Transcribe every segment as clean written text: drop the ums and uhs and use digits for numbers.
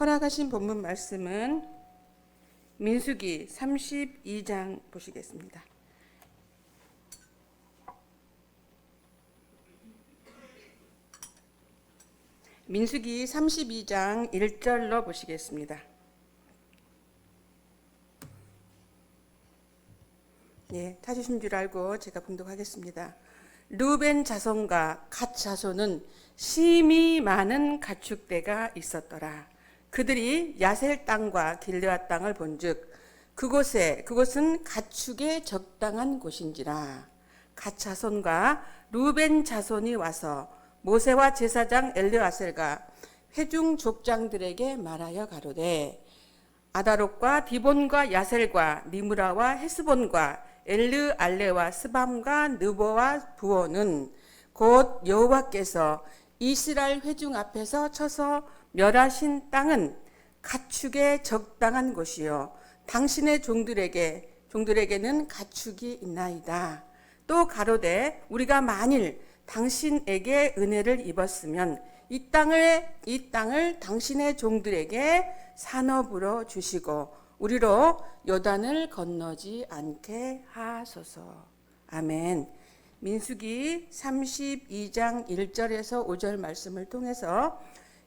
허락하신 본문 말씀은 민수기 32장 보시겠습니다. 민수기 32장 1절로 보시겠습니다. 찾으신 줄 알고 제가 봉독하겠습니다. 르우벤 자손과 갓 자손은 심히 많은 가축대가 있었더라. 그들이 야셀 땅과 길르앗 땅을 본즉 그곳은 가축의 적당한 곳인지라. 갓 자손과 르우벤 자손이 와서 모세와 제사장 엘르아셀과 회중 족장들에게 말하여 가로되 아다롯과 디본과 야셀과 니므라와 헤스본과 엘르 알레와 스밤과 느보와 부오는 곧 여호와께서 이스라엘 회중 앞에서 쳐서 멸하신 땅은 가축의 적당한 곳이요 당신의 종들에게는 가축이 있나이다. 또 가로되 우리가 만일 당신에게 은혜를 입었으면 이 땅을 당신의 종들에게 산업으로 주시고 우리로 요단을 건너지 않게 하소서. 아멘. 민수기 32장 1절에서 5절 말씀을 통해서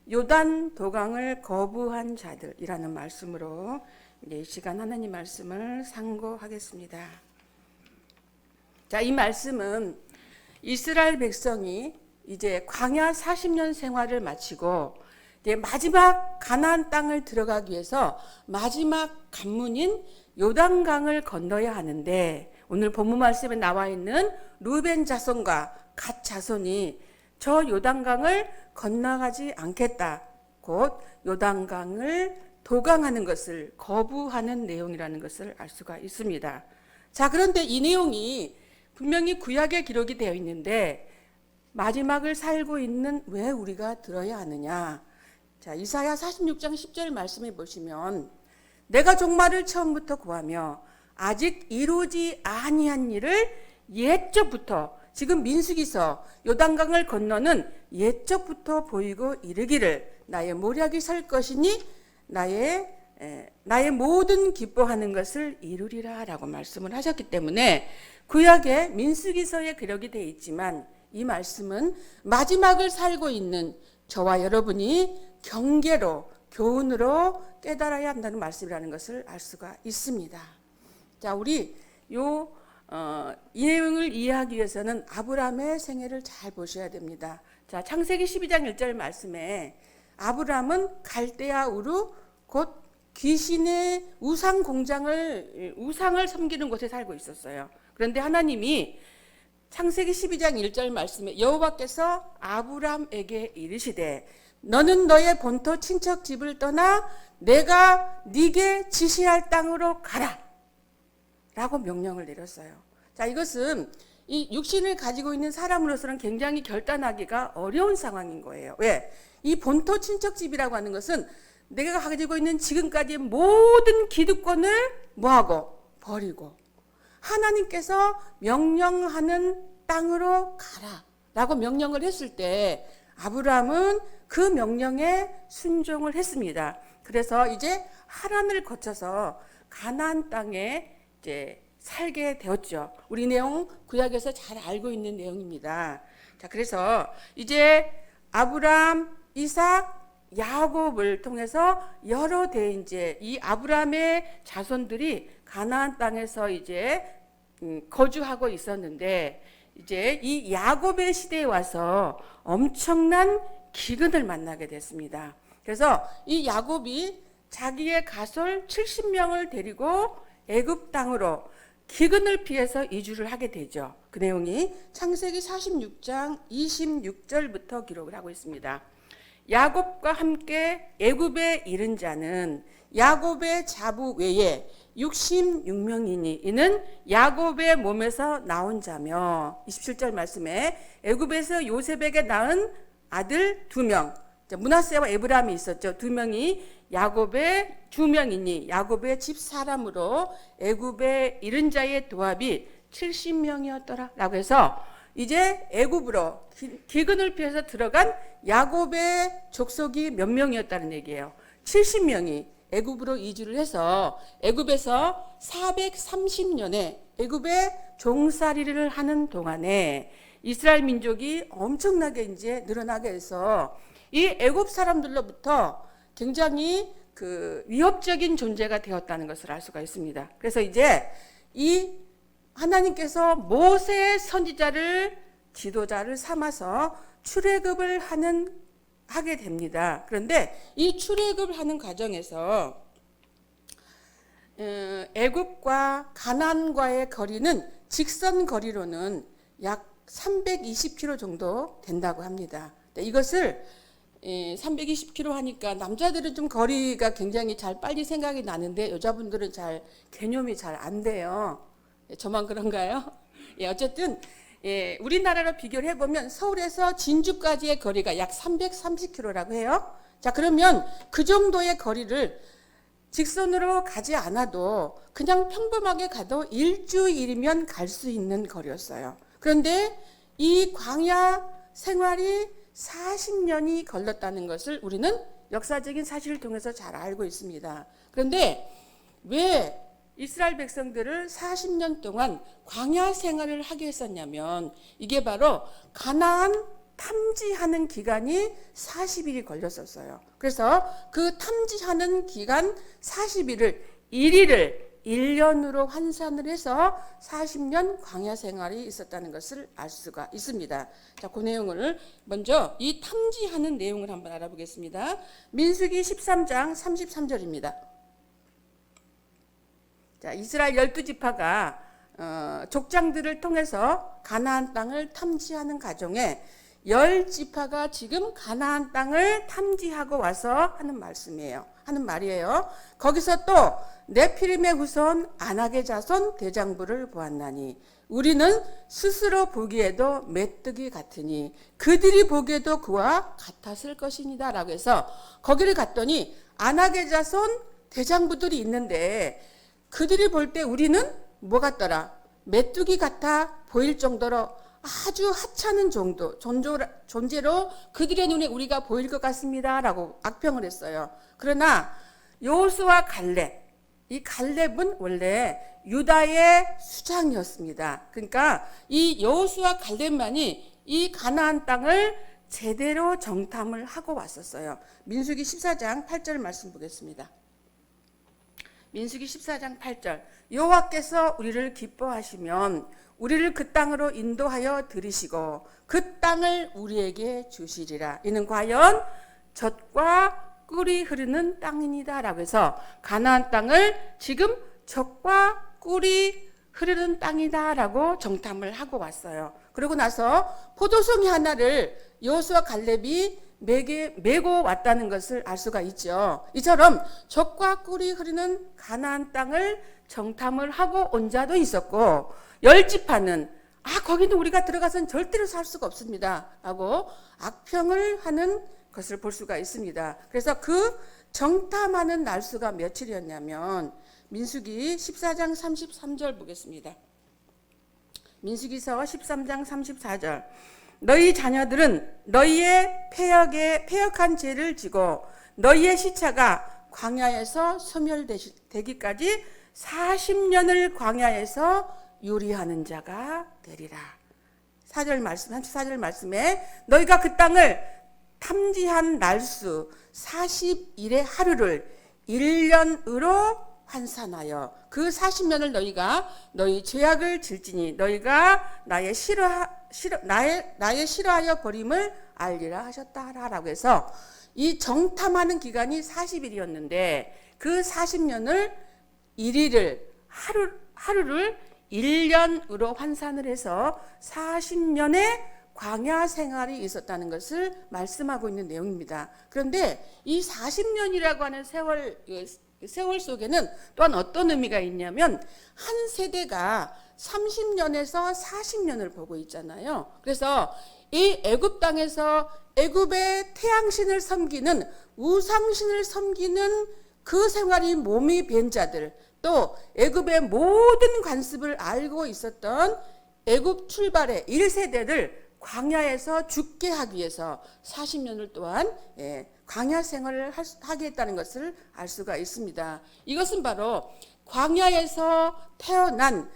요단 도강을 거부한 자들이라는 말씀으로 이 시간 하나님 말씀을 상고하겠습니다. 자, 이 말씀은 이스라엘 백성이 이제 광야 40년 생활을 마치고 이제 마지막 가나안 땅을 들어가기 위해서 마지막 관문인 요단강을 건너야 하는데 오늘 본문 말씀에 나와 있는 르우벤 자손과 갓 자손이 저 요단강을 건너가지 않겠다. 곧 요단강을 도강하는 것을 거부하는 내용이라는 것을 알 수가 있습니다. 자, 그런데 이 내용이 분명히 구약에 기록이 되어 있는데 마지막을 살고 있는 왜 우리가 들어야 하느냐. 자, 이사야 46장 10절 말씀해 보시면 내가 종말을 처음부터 구하며 아직 이루지 아니한 일을 옛적부터 지금 민수기서 요단강을 건너는 옛적부터 보이고 이르기를 나의 모략이 설 것이니 나의 모든 기뻐하는 것을 이루리라 라고 말씀을 하셨기 때문에 구약에 민수기서에 기록이 되어 있지만 이 말씀은 마지막을 살고 있는 저와 여러분이 경계로 교훈으로 깨달아야 한다는 말씀이라는 것을 알 수가 있습니다. 자, 우리 이 내용을 이해하기 위해서는 아브라함의 생애를 잘 보셔야 됩니다. 자, 창세기 12장 1절 말씀에 아브라함은 갈대아 우르 곧 귀신의 우상을 섬기는 곳에 살고 있었어요. 그런데 하나님이 창세기 12장 1절 말씀에 여호와께서 아브라함에게 이르시되 너는 너의 본토 친척 집을 떠나 내가 네게 지시할 땅으로 가라 라고 명령을 내렸어요. 자, 이것은 이 육신을 가지고 있는 사람으로서는 굉장히 결단하기가 어려운 상황인 거예요. 왜? 이 본토 친척 집이라고 하는 것은 내가 가지고 있는 지금까지 모든 기득권을 뭐하고? 버리고 하나님께서 명령하는 땅으로 가라 라고 명령을 했을 때 아브라함은 그 명령에 순종을 했습니다. 그래서 이제 하란을 거쳐서 가나안 땅에 이제 살게 되었죠. 우리 내용 구약에서 잘 알고 있는 내용입니다. 자, 그래서 이제 아브라함, 이삭, 야곱을 통해서 여러 대 이제 이 아브라함의 자손들이 가나안 땅에서 이제 거주하고 있었는데 이제 이 야곱의 시대에 와서 엄청난 기근을 만나게 됐습니다. 그래서 이 야곱이 자기의 가솔 70명을 데리고 애굽 땅으로 기근을 피해서 이주를 하게 되죠. 그 내용이 창세기 46장 26절부터 기록을 하고 있습니다. 야곱과 함께 애굽에 이른 자는 야곱의 자부 외에 66명이니 이는 야곱의 몸에서 나온 자며 27절 말씀에 애굽에서 요셉에게 낳은 아들 2명 므낫세와 에브라임이 있었죠. 2명이 야곱의 2명이니 야곱의 집 사람으로 애굽에 이른 자의 도합이 70명이었더라 라고 해서 이제 애굽으로 기근을 피해서 들어간 야곱의 족속이 몇 명이었다는 얘기예요. 70명이 애굽으로 이주를 해서 애굽에서 430년에 애굽에 종살이를 하는 동안에 이스라엘 민족이 엄청나게 이제 늘어나게 해서 이 애굽 사람들로부터 굉장히 그 위협적인 존재가 되었다는 것을 알 수가 있습니다. 그래서 이제 이 하나님께서 모세 선지자를 지도자를 삼아서 출애굽을 하게 됩니다. 그런데 이 출애굽을 하는 과정에서 애굽과 가나안과의 거리는 직선 거리로는 약 320km 정도 된다고 합니다. 이것을 320km 하니까 남자들은 좀 거리가 굉장히 잘 빨리 생각이 나는데 여자분들은 잘 개념이 잘 안 돼요. 저만 그런가요? 어쨌든 우리나라로 비교를 해보면 서울에서 진주까지의 거리가 약 330km라고 해요. 자, 그러면 그 정도의 거리를 직선으로 가지 않아도 그냥 평범하게 가도 일주일이면 갈 수 있는 거리였어요. 그런데 이 광야 생활이 40년이 걸렸다는 것을 우리는 역사적인 사실을 통해서 잘 알고 있습니다. 그런데 왜 이스라엘 백성들을 40년 동안 광야 생활을 하게 했었냐면 이게 바로 가나안 탐지하는 기간이 40일이 걸렸었어요. 그래서 그 탐지하는 기간 40일을 1일을 1년으로 환산을 해서 40년 광야 생활이 있었다는 것을 알 수가 있습니다. 자, 그 내용을 먼저 이 탐지하는 내용을 한번 알아보겠습니다. 민수기 13장 33절입니다. 자, 이스라엘 12지파가 족장들을 통해서 가나안 땅을 탐지하는 과정에 10지파가 지금 가나안 땅을 탐지하고 와서 하는 말이에요. 거기서 또 네피림의 후손 아낙의 자손 대장부를 보았나니 우리는 스스로 보기에도 메뚜기 같으니 그들이 보기에도 그와 같았을 것이니다 라고 해서 거기를 갔더니 아낙의 자손 대장부들이 있는데 그들이 볼 때 우리는 뭐 같더라? 메뚜기 같아 보일 정도로 아주 하찮은 존재로 그들의 눈에 우리가 보일 것 같습니다 라고 악평을 했어요. 그러나 여호수아 갈렙, 이 갈렙은 원래 유다의 수장이었습니다. 그러니까 이 여호수아 갈렙만이 이 가나안 땅을 제대로 정탐을 하고 왔었어요. 민수기 14장 8절 말씀 보겠습니다. 민수기 14장 8절 여호와께서 우리를 기뻐하시면 우리를 그 땅으로 인도하여 들이시고 그 땅을 우리에게 주시리라. 이는 과연 젖과 꿀이 흐르는 땅이니다 라고 해서 가나안 땅을 지금 젖과 꿀이 흐르는 땅이다 라고 정탐을 하고 왔어요. 그러고 나서 포도송이 하나를 여호수아 갈렙이 메고 왔다는 것을 알 수가 있죠. 이처럼 젖과 꿀이 흐르는 가나안 땅을 정탐을 하고 온 자도 있었고 10지파는 거기는 우리가 들어가서는 절대로 살 수가 없습니다 라고 악평을 하는 것을 볼 수가 있습니다. 그래서 그 정탐하는 날수가 며칠이었냐면 민수기 14장 33절 보겠습니다. 민수기서 13장 34절 너희 자녀들은 너희의 패역한 죄를 지고 너희의 시차가 광야에서 소멸되기까지 40년을 광야에서 요리하는 자가 되리라. 34절 말씀에 너희가 그 땅을 탐지한 날수 40일의 하루를 1년으로 환산하여 그 40년을 너희가 너희 죄악을 질지니 너희가 나의 싫어하여 버림을 알리라 하셨다라고 해서 이 정탐하는 기간이 40일이었는데 그 40년을 1일을 하루를 1년으로 환산을 해서 40년의 광야 생활이 있었다는 것을 말씀하고 있는 내용입니다. 그런데 이 40년이라고 하는 세월 속에는 또한 어떤 의미가 있냐면 한 세대가 30년에서 40년을 보고 있잖아요. 그래서 이 애굽 땅에서 애굽의 태양신을 섬기는 우상신을 섬기는 그 생활이 몸이 밴 자들, 또 애굽의 모든 관습을 알고 있었던 애굽 출발의 1세대를 광야에서 죽게 하기 위해서 40년을 또한 광야 생활을 하게 했다는 것을 알 수가 있습니다. 이것은 바로 광야에서 태어난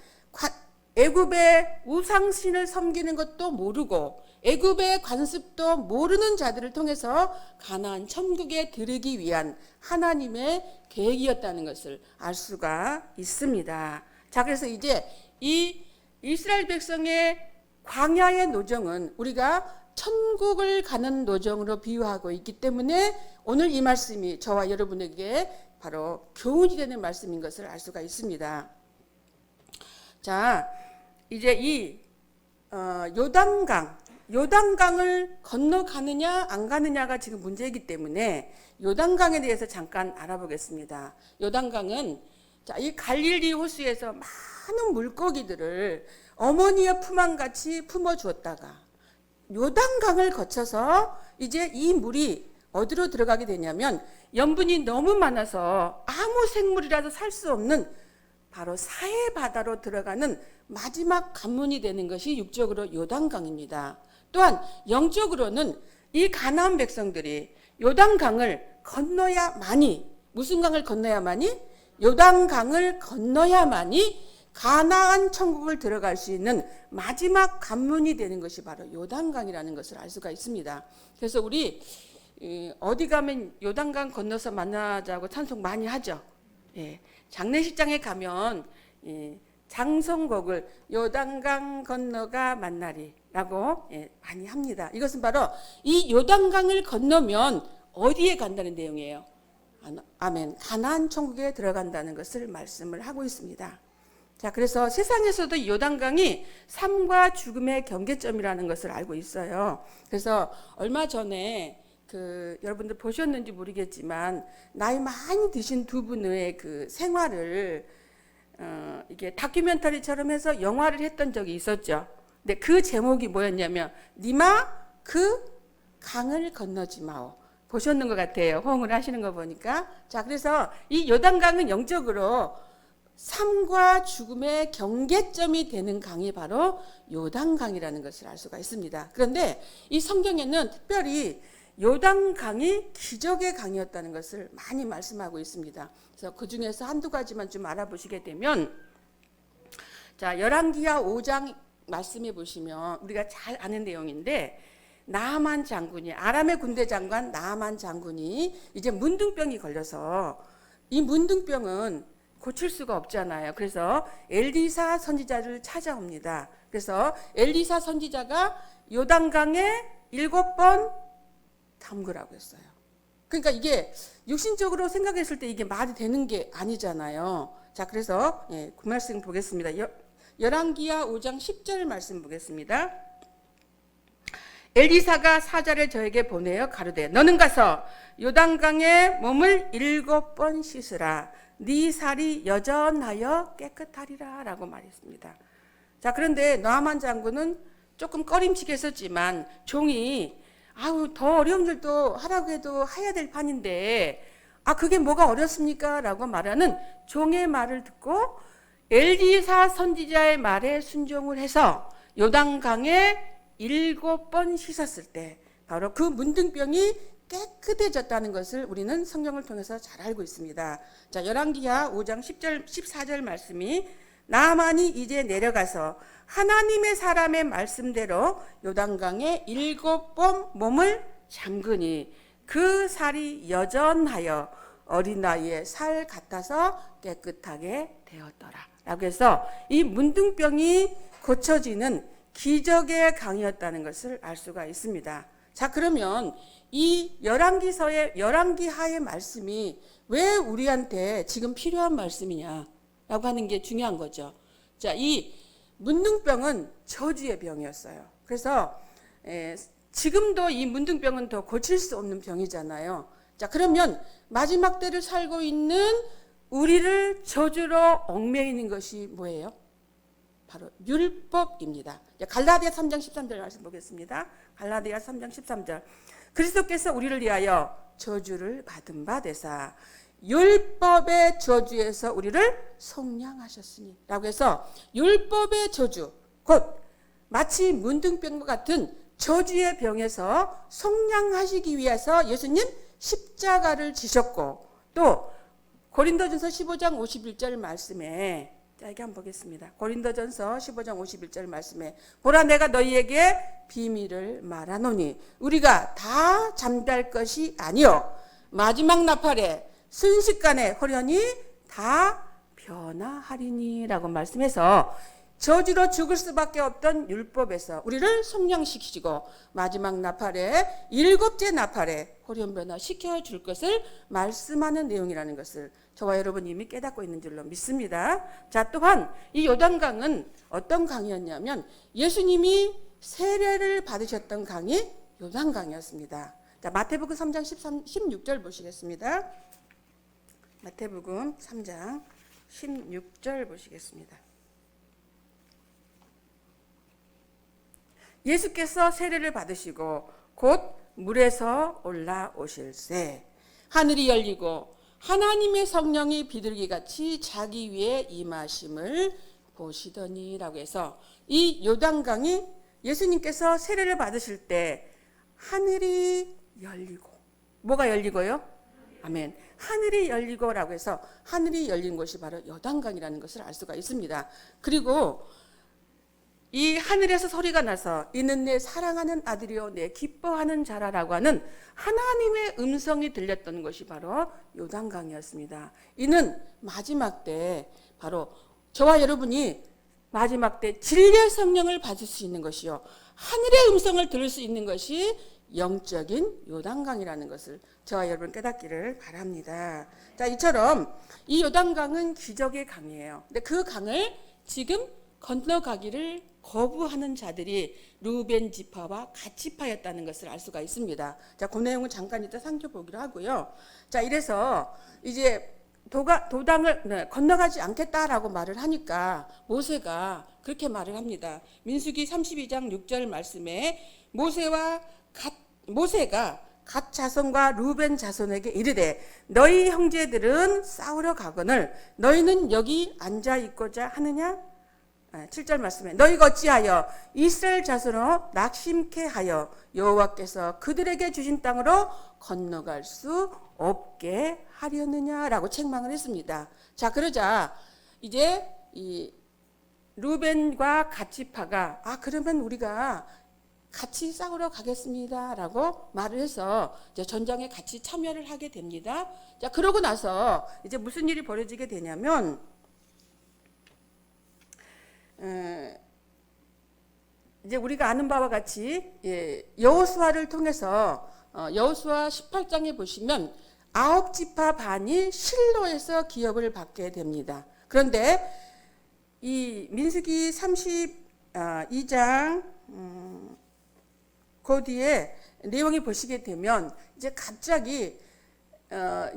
애굽의 우상신을 섬기는 것도 모르고 애굽의 관습도 모르는 자들을 통해서 가나안 천국에 들으기 위한 하나님의 계획이었다는 것을 알 수가 있습니다. 자, 그래서 이제 이 이스라엘 백성의 광야의 노정은 우리가 천국을 가는 노정으로 비유하고 있기 때문에 오늘 이 말씀이 저와 여러분에게 바로 교훈이 되는 말씀인 것을 알 수가 있습니다. 자, 이제 이 요단강을 건너가느냐 안 가느냐가 지금 문제이기 때문에 요단강에 대해서 잠깐 알아보겠습니다. 요단강은 이 갈릴리 호수에서 많은 물고기들을 어머니의 품안같이 품어주었다가 요단강을 거쳐서 이제 이 물이 어디로 들어가게 되냐면 염분이 너무 많아서 아무 생물이라도 살 수 없는 바로 사해 바다로 들어가는 마지막 관문이 되는 것이 육적으로 요단강입니다. 또한 영적으로는 이 가나안 백성들이 요단강을 건너야만이, 무슨 강을 건너야만이? 요단강을 건너야만이 가나안 천국을 들어갈 수 있는 마지막 관문이 되는 것이 바로 요단강이라는 것을 알 수가 있습니다. 그래서 우리 어디 가면 요단강 건너서 만나자고 찬송 많이 하죠. 예, 장례식장에 가면 장성곡을 요단강 건너가 만나리라고 많이 합니다. 이것은 바로 이 요단강을 건너면 어디에 간다는 내용이에요. 아멘. 가나안 천국에 들어간다는 것을 말씀을 하고 있습니다. 자, 그래서 세상에서도 요단강이 삶과 죽음의 경계점이라는 것을 알고 있어요. 그래서 얼마 전에 여러분들 보셨는지 모르겠지만 나이 많이 드신 두 분의 그 생활을 이게 다큐멘터리처럼 해서 영화를 했던 적이 있었죠. 근데 그 제목이 뭐였냐면 니마 그 강을 건너지 마오. 보셨는 것 같아요. 호응을 하시는 거 보니까. 자, 그래서 이 요단강은 영적으로 삶과 죽음의 경계점이 되는 강이 바로 요단강이라는 것을 알 수가 있습니다. 그런데 이 성경에는 특별히 요단강이 기적의 강이었다는 것을 많이 말씀하고 있습니다. 그래서 그 중에서 한두 가지만 좀 알아보시게 되면, 자, 열왕기하 5장 말씀해 보시면 우리가 잘 아는 내용인데, 나아만 장군이, 아람의 군대 장관 나아만 장군이 이제 문둥병이 걸려서 이 문둥병은 고칠 수가 없잖아요. 그래서 엘리사 선지자를 찾아옵니다. 그래서 엘리사 선지자가 요단강에 7번 담그라고 했어요. 그러니까 이게 육신적으로 생각했을 때 이게 말이 되는 게 아니잖아요. 자, 그래서 그 말씀 보겠습니다. 열왕기하 5장 10절 말씀 보겠습니다. 엘리사가 사자를 저에게 보내어 가로되 너는 가서 요단강에 몸을 7번 씻으라. 네 살이 여전하여 깨끗하리라 라고 말했습니다. 자, 그런데 나아만 장군은 조금 꺼림칙 했었지만 종이 더 어려운 일도 하라고 해도 해야 될 판인데 그게 뭐가 어렵습니까? 라고 말하는 종의 말을 듣고 엘리사 선지자의 말에 순종을 해서 요단강에 7번 씻었을 때 바로 그 문둥병이 깨끗해졌다는 것을 우리는 성경을 통해서 잘 알고 있습니다. 자, 열왕기하 5장 10절 14절 말씀이 나아만이 이제 내려가서 하나님의 사람의 말씀대로 요단강에 7번 몸을 잠그니 그 살이 여전하여 어린 나이의 살 같아서 깨끗하게 되었더라 라고 해서 이 문둥병이 고쳐지는 기적의 강이었다는 것을 알 수가 있습니다. 자, 그러면 이 열왕기하의 말씀이 왜 우리한테 지금 필요한 말씀이냐라고 하는 게 중요한 거죠. 자, 이 문둥병은 저주의 병이었어요. 그래서 지금도 이 문둥병은 더 고칠 수 없는 병이잖아요. 자, 그러면 마지막 때를 살고 있는 우리를 저주로 얽매이는 것이 뭐예요? 바로 율법입니다. 갈라디아 3장 13절 말씀 보겠습니다. 갈라디아 3장 13절. 그리스도께서 우리를 위하여 저주를 받은 바 되사 율법의 저주에서 우리를 속량하셨으니 라고 해서 율법의 저주, 곧 마치 문둥병과 같은 저주의 병에서 속량하시기 위해서 예수님 십자가를 지셨고, 또 고린도전서 15장 51절 말씀에, 자, 이렇게 한번 보겠습니다. 고린도전서 15장 51절 말씀에, 보라 내가 너희에게 비밀을 말하노니 우리가 다 잠잘 것이 아니요 마지막 나팔에 순식간에 호련히 다 변화하리니 라고 말씀해서, 저주로 죽을 수밖에 없던 율법에서 우리를 속량시키시고 마지막 나팔에, 일곱째 나팔에 호련 변화시켜 줄 것을 말씀하는 내용이라는 것을 저와 여러분 이미 깨닫고 있는 줄로 믿습니다. 자, 또한 이 요단강은 어떤 강이었냐면 예수님이 세례를 받으셨던 강이 요단강이었습니다. 자, 마태복음 3장 16절 보시겠습니다. 마태복음 3장 16절 보시겠습니다. 예수께서 세례를 받으시고 곧 물에서 올라오실새 하늘이 열리고 하나님의 성령이 비둘기같이 자기 위에 임하심을 보시더니라고 해서, 이 요단강이 예수님께서 세례를 받으실 때 하늘이 열리고, 뭐가 열리고요? 아멘. 하늘이 열리고라고 해서 하늘이 열린 곳이 바로 요단강이라는 것을 알 수가 있습니다. 그리고 이 하늘에서 소리가 나서 이는 내 사랑하는 아들이요 내 기뻐하는 자라라고 하는 하나님의 음성이 들렸던 것이 바로 요단강이었습니다. 이는 마지막 때 바로 저와 여러분이 마지막 때 진리의 성령을 받을 수 있는 것이요 하늘의 음성을 들을 수 있는 것이 영적인 요단강이라는 것을 저와 여러분 깨닫기를 바랍니다. 자, 이처럼 이 요단강은 기적의 강이에요. 근데 그 강을 지금 건너가기를 거부하는 자들이 루벤 지파와 갓 지파였다는 것을 알 수가 있습니다. 자, 그 내용은 잠깐 이따 살펴보기로 하고요. 자, 이래서 이제 도당을 건너가지 않겠다라고 말을 하니까 모세가 그렇게 말을 합니다. 민수기 32장 6절 말씀에 모세가 갓 자손과 루벤 자손에게 이르되 너희 형제들은 싸우러 가거늘 너희는 여기 앉아 있고자 하느냐? 7절 말씀에 너희가 어찌하여 이스라엘 자손으로 낙심케 하여 여호와께서 그들에게 주신 땅으로 건너갈 수 없게 하려느냐라고 책망을 했습니다. 자, 그러자 이제 이 루벤과 갓 지파가 그러면 우리가 같이 싸우러 가겠습니다라고 말을 해서 이제 전장에 같이 참여를 하게 됩니다. 자, 그러고 나서 이제 무슨 일이 벌어지게 되냐면 이제 우리가 아는 바와 같이 여호수아를 통해서 여호수아 18장에 보시면 9지파 반이 실로에서 기업을 받게 됩니다. 그런데 이 민수기 32장 그 뒤에 내용이 보시게 되면 이제 갑자기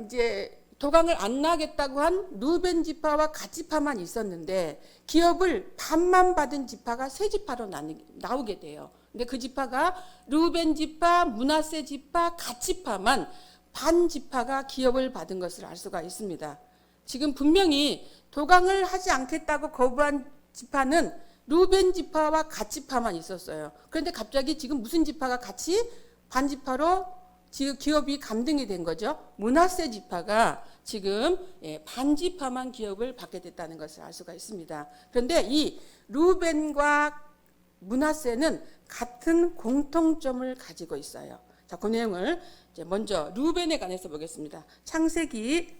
이제 도강을 안 나겠다고 한 루벤 지파와 갓 지파만 있었는데 기업을 반만 받은 지파가 세 지파로 나오게 돼요. 근데 그 지파가 루벤 지파, 므낫세 지파, 갓 지파만 반 지파가 기업을 받은 것을 알 수가 있습니다. 지금 분명히 도강을 하지 않겠다고 거부한 지파는 루벤 지파와 갓 지파만 있었어요. 그런데 갑자기 지금 무슨 지파가 같이 반 지파로 지금 기업이 감등이 된 거죠. 므낫세 지파가 지금 반 지파만 기업을 받게 됐다는 것을 알 수가 있습니다. 그런데 이 루벤과 므낫세는 같은 공통점을 가지고 있어요. 자, 그 내용을 이제 먼저 루벤에 관해서 보겠습니다. 창세기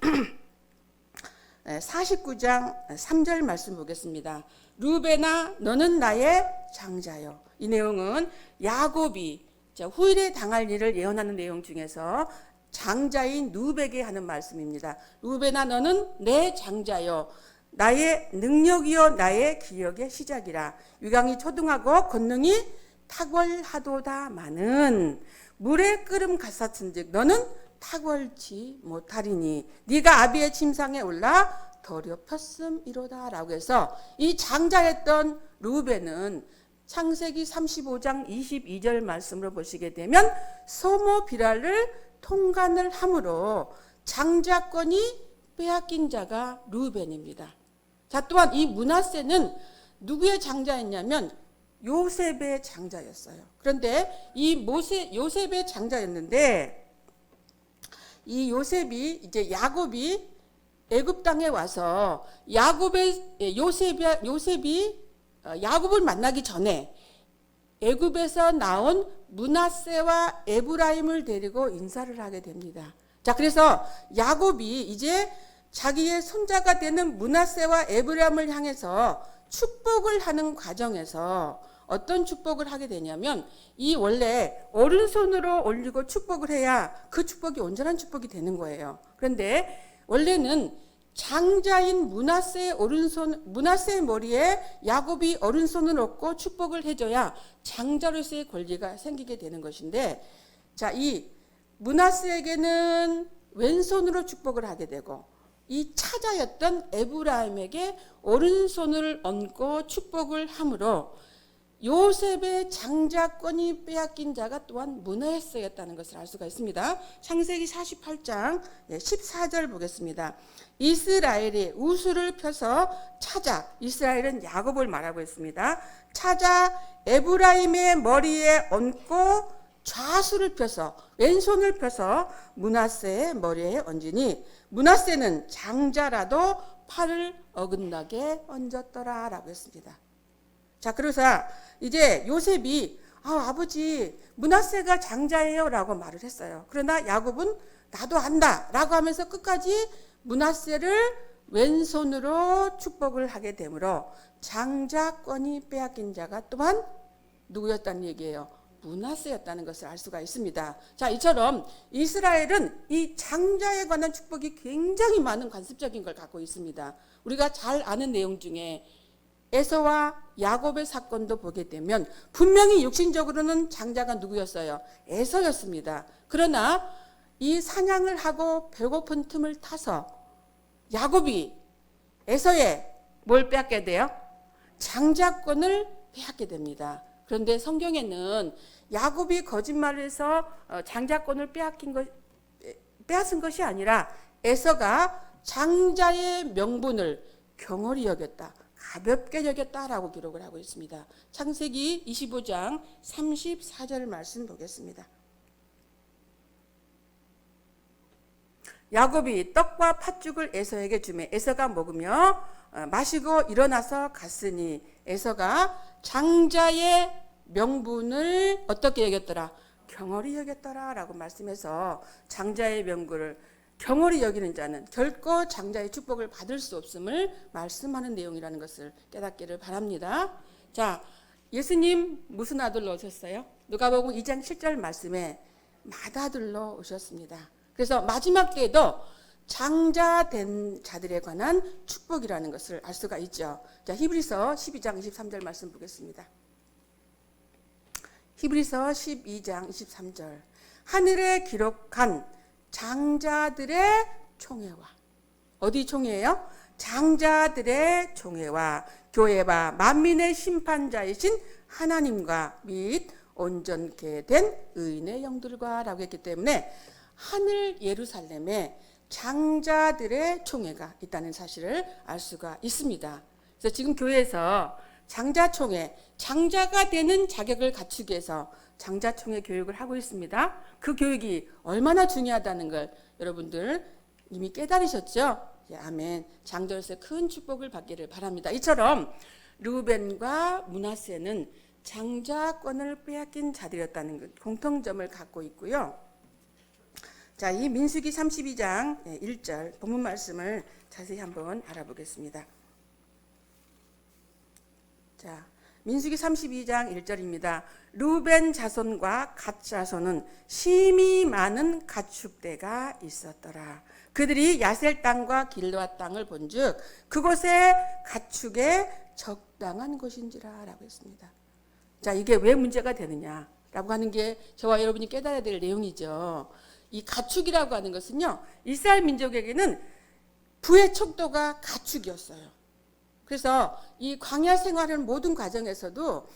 49장 3절 말씀 보겠습니다. 루벤아 너는 나의 장자요. 이 내용은 야곱이 후일에 당할 일을 예언하는 내용 중에서 장자인 누백에 하는 말씀입니다. 루벤아 너는 내 장자요 나의 능력이요 나의 기억의 시작이라. 유강이 초등하고 권능이 탁월하도다마는 물의 끓음 같았은즉 너는 탁월치 못하리니 네가 아비의 침상에 올라 더럽혔음이로다라고 해서 이 장자였던 루벤은 창세기 35장 22절 말씀으로 보시게 되면 소모 비랄을 통관을 함으로 장자권이 빼앗긴 자가 루벤입니다. 자, 또한 이 므낫세는 누구의 장자였냐면 요셉의 장자였어요. 그런데 이 요셉의 장자였는데 이 요셉이 이제 야곱이 애굽 땅에 와서 요셉이 야곱을 만나기 전에 애굽에서 나온 므낫세와 에브라임을 데리고 인사를 하게 됩니다. 자, 그래서 야곱이 이제 자기의 손자가 되는 므낫세와 에브라임을 향해서 축복을 하는 과정에서 어떤 축복을 하게 되냐면 이 원래 오른손으로 올리고 축복을 해야 그 축복이 온전한 축복이 되는 거예요. 그런데 원래는 장자인 므낫세의 머리에 야곱이 오른손을 얹고 축복을 해줘야 장자로서의 권리가 생기게 되는 것인데, 자, 이 므낫세에게는 왼손으로 축복을 하게 되고 이 차자였던 에브라임에게 오른손을 얹고 축복을 함으로 요셉의 장자권이 빼앗긴 자가 또한 므낫세였다는 것을 알 수가 있습니다. 창세기 48장 14절 보겠습니다. 이스라엘이 우수를 펴서 찾아, 이스라엘은 야곱을 말하고 있습니다. 찾아 에브라임의 머리에 얹고 좌수를 펴서, 왼손을 펴서 므낫세의 머리에 얹으니 므낫세는 장자라도 팔을 어긋나게 얹었더라 라고 했습니다. 자, 그러자 이제 요셉이 아버지 므낫세가 장자예요 라고 말을 했어요. 그러나 야곱은 나도 안다 라고 하면서 끝까지 므낫세를 왼손으로 축복을 하게 되므로 장자권이 빼앗긴 자가 또한 누구였다는 얘기예요? 므낫세였다는 것을 알 수가 있습니다. 자, 이처럼 이스라엘은 이 장자에 관한 축복이 굉장히 많은 관습적인 걸 갖고 있습니다. 우리가 잘 아는 내용 중에 에서와 야곱의 사건도 보게 되면 분명히 육신적으로는 장자가 누구였어요? 에서였습니다. 그러나 이 사냥을 하고 배고픈 틈을 타서 야곱이 에서의 뭘 빼앗게 돼요? 장자권을 빼앗게 됩니다. 그런데 성경에는 야곱이 거짓말을 해서 장자권을 빼앗은 것이 아니라 에서가 장자의 명분을 경홀히 여겼다, 가볍게 여겼다라고 기록을 하고 있습니다. 창세기 25장 34절 말씀 보겠습니다. 야곱이 떡과 팥죽을 에서에게 주매 에서가 먹으며 마시고 일어나서 갔으니 에서가 장자의 명분을 어떻게 여겼더라? 경홀히 여겼더라 라고 말씀해서 장자의 명분을 경홀히 여기는 자는 결코 장자의 축복을 받을 수 없음을 말씀하는 내용이라는 것을 깨닫기를 바랍니다. 자, 예수님 무슨 아들로 오셨어요? 누가복음 2장 7절 말씀에 맏아들로 오셨습니다. 그래서 마지막 때에도 장자된 자들에 관한 축복이라는 것을 알 수가 있죠. 자, 히브리서 12장 23절 말씀 보겠습니다. 히브리서 12장 23절. 하늘에 기록한 장자들의 총회와, 어디 총회예요? 장자들의 총회와 교회와 만민의 심판자이신 하나님과 및 온전케 된 의인의 영들과 라고 했기 때문에 하늘 예루살렘에 장자들의 총회가 있다는 사실을 알 수가 있습니다. 그래서 지금 교회에서 장자총회, 장자가 되는 자격을 갖추기 위해서 장자총회 교육을 하고 있습니다. 그 교육이 얼마나 중요하다는 걸 여러분들 이미 깨달으셨죠? 예, 아멘. 장자로서 큰 축복을 받기를 바랍니다. 이처럼 르우벤과 므낫세는 장자권을 빼앗긴 자들이었다는 공통점을 갖고 있고요. 자, 이 민수기 32장 1절 본문 말씀을 자세히 한번 알아보겠습니다. 자, 민수기 32장 1절입니다. 르우벤 자손과 갓 자손은 심히 많은 가축대가 있었더라. 그들이 야셀 땅과 길르앗 땅을 본즉 그곳에 가축의 적당한 곳인지라 라고 했습니다. 자, 이게 왜 문제가 되느냐라고 하는 게 저와 여러분이 깨달아야 될 내용이죠. 이 가축이라고 하는 것은요, 이스라엘 민족에게는 부의 척도가 가축이었어요. 그래서 이 광야 생활하는 모든 과정에서도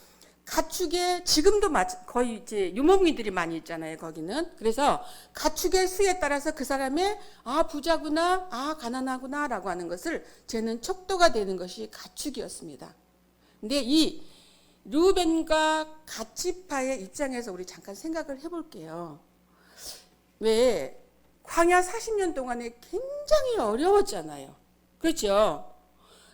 가축의, 지금도 거의 이제 유목민들이 많이 있잖아요, 거기는. 그래서 가축의 수에 따라서 그 사람의 부자구나, 가난하구나 라고 하는 것을 재는 척도가 되는 것이 가축이었습니다. 근데 이 르우벤과 갓 지파의 입장에서 우리 잠깐 생각을 해볼게요. 왜 광야 40년 동안에 굉장히 어려웠잖아요. 그렇죠?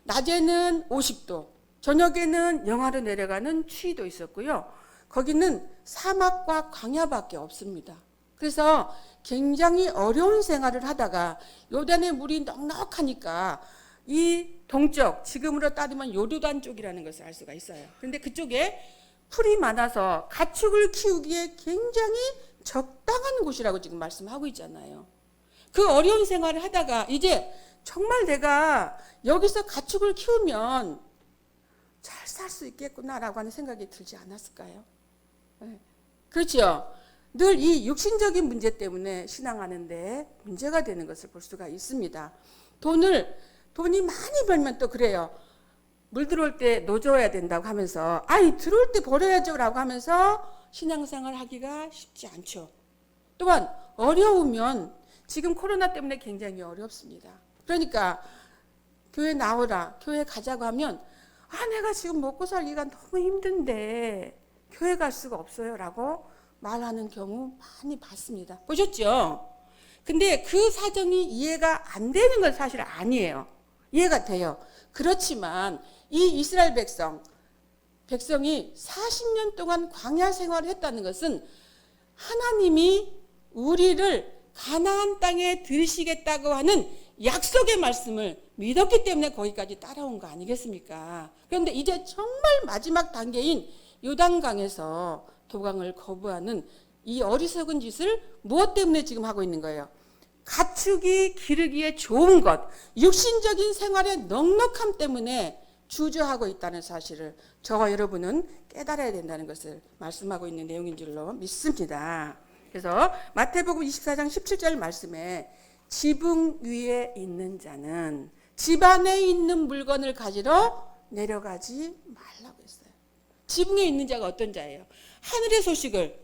낮에는 50도, 저녁에는 영하로 내려가는 추위도 있었고요. 거기는 사막과 광야밖에 없습니다. 그래서 굉장히 어려운 생활을 하다가 요단의 물이 넉넉하니까 이 동쪽, 지금으로 따지면 요르단 쪽이라는 것을 알 수가 있어요. 그런데 그쪽에 풀이 많아서 가축을 키우기에 굉장히 적당한 곳이라고 지금 말씀하고 있잖아요. 그 어려운 생활을 하다가 이제 정말 내가 여기서 가축을 키우면 잘 살 수 있겠구나라고 하는 생각이 들지 않았을까요? 네. 그렇죠. 늘 이 육신적인 문제 때문에 신앙하는데 문제가 되는 것을 볼 수가 있습니다. 돈이 많이 벌면 또 그래요. 물 들어올 때 노줘야 된다고 하면서 아이 들어올 때 버려야죠 라고 하면서 신앙생활 하기가 쉽지 않죠. 또한 어려우면 지금 코로나 때문에 굉장히 어렵습니다. 그러니까 교회 나오라, 교회 가자고 하면 내가 지금 먹고 살기가 너무 힘든데 교회 갈 수가 없어요 라고 말하는 경우 많이 봤습니다. 보셨죠? 근데 그 사정이 이해가 안 되는 건 사실 아니에요. 이해가 돼요. 그렇지만 이 이스라엘 백성이 40년 동안 광야 생활을 했다는 것은 하나님이 우리를 가나안 땅에 들이시겠다고 하는 약속의 말씀을 믿었기 때문에 거기까지 따라온 거 아니겠습니까? 그런데 이제 정말 마지막 단계인 요단강에서 도강을 거부하는 이 어리석은 짓을 무엇 때문에 지금 하고 있는 거예요? 가축이 기르기에 좋은 것, 육신적인 생활의 넉넉함 때문에 주저하고 있다는 사실을 저와 여러분은 깨달아야 된다는 것을 말씀하고 있는 내용인 줄로 믿습니다. 그래서 마태복음 24장 17절 말씀에 지붕 위에 있는 자는 집 안에 있는 물건을 가지러 내려가지 말라고 했어요. 지붕에 있는 자가 어떤 자예요? 하늘의 소식을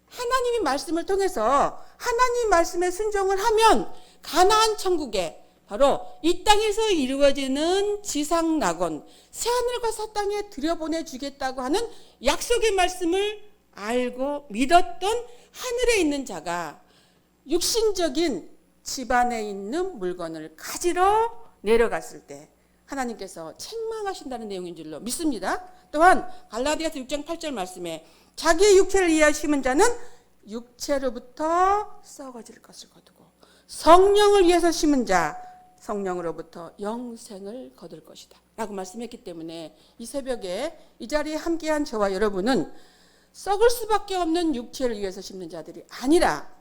하나님이 말씀을 통해서 하나님 말씀에 순종을 하면 가나안 천국에 바로 이 땅에서 이루어지는 지상 낙원 새하늘과 새 땅에 들여보내 주겠다고 하는 약속의 말씀을 알고 믿었던 하늘에 있는 자가 육신적인 집안에 있는 물건을 가지러 내려갔을 때 하나님께서 책망하신다는 내용인 줄로 믿습니다. 또한 갈라디아서 6장 8절 말씀에 자기의 육체를 위하여 심은 자는 육체로부터 썩어질 것을 거두고 성령을 위해서 심은 자 성령으로부터 영생을 거둘 것이다 라고 말씀했기 때문에 이 새벽에 이 자리에 함께한 저와 여러분은 썩을 수밖에 없는 육체를 위해서 심는 자들이 아니라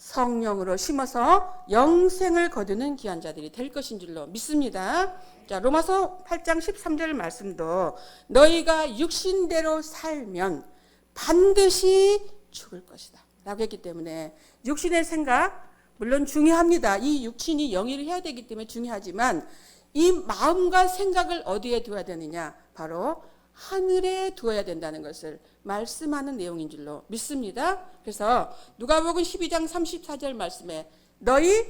성령으로 심어서 영생을 거두는 귀한 자들이 될 것인 줄로 믿습니다. 자, 로마서 8장 13절 말씀도 너희가 육신대로 살면 반드시 죽을 것이다 라고 했기 때문에 육신의 생각 물론 중요합니다. 이 육신이 영위를 해야 되기 때문에 중요하지만 이 마음과 생각을 어디에 두어야 되느냐? 바로 하늘에 두어야 된다는 것을 말씀하는 내용인 줄로 믿습니다. 그래서 누가복음 12장 34절 말씀에 너희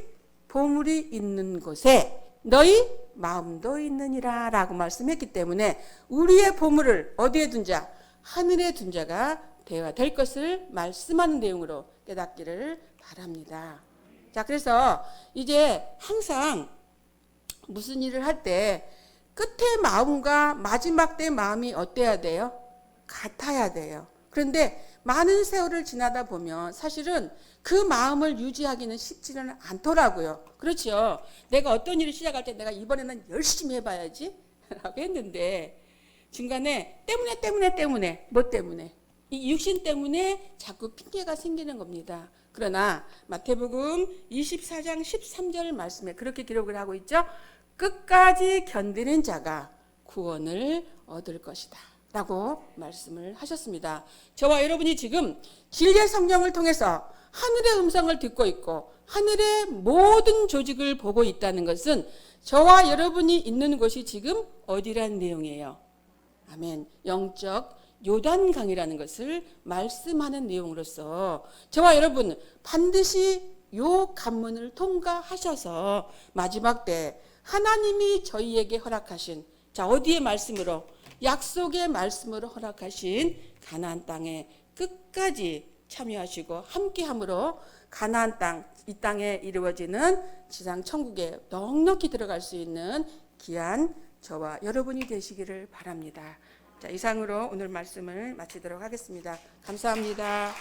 보물이 있는 곳에 너희 마음도 있느니라 라고 말씀했기 때문에 우리의 보물을 어디에 둔 자? 하늘에 둔 자가 되어야 될 것을 말씀하는 내용으로 깨닫기를 바랍니다. 자, 그래서 이제 항상 무슨 일을 할 때 끝의 마음과 마지막 때 마음이 어때야 돼요? 같아야 돼요. 그런데 많은 세월을 지나다 보면 사실은 그 마음을 유지하기는 쉽지는 않더라고요. 그렇죠. 내가 어떤 일을 시작할 때 내가 이번에는 열심히 해봐야지 라고 했는데 중간에 때문에 뭐 때문에 이 육신 때문에 자꾸 핑계가 생기는 겁니다. 그러나 마태복음 24장 13절 말씀에 그렇게 기록을 하고 있죠. 끝까지 견디는 자가 구원을 얻을 것이다 라고 말씀을 하셨습니다. 저와 여러분이 지금 진리의 성령을 통해서 하늘의 음성을 듣고 있고 하늘의 모든 조직을 보고 있다는 것은 저와 여러분이 있는 곳이 지금 어디라는 내용이에요? 아멘. 영적 요단강이라는 것을 말씀하는 내용으로서 저와 여러분 반드시 요 관문을 통과하셔서 마지막 때 하나님이 저희에게 허락하신 자 어디의 말씀으로 약속의 말씀으로 허락하신 가나안 땅에 끝까지 참여하시고 함께함으로 가나안 땅, 이 땅에 이루어지는 지상 천국에 넉넉히 들어갈 수 있는 귀한 저와 여러분이 되시기를 바랍니다. 자, 이상으로 오늘 말씀을 마치도록 하겠습니다. 감사합니다.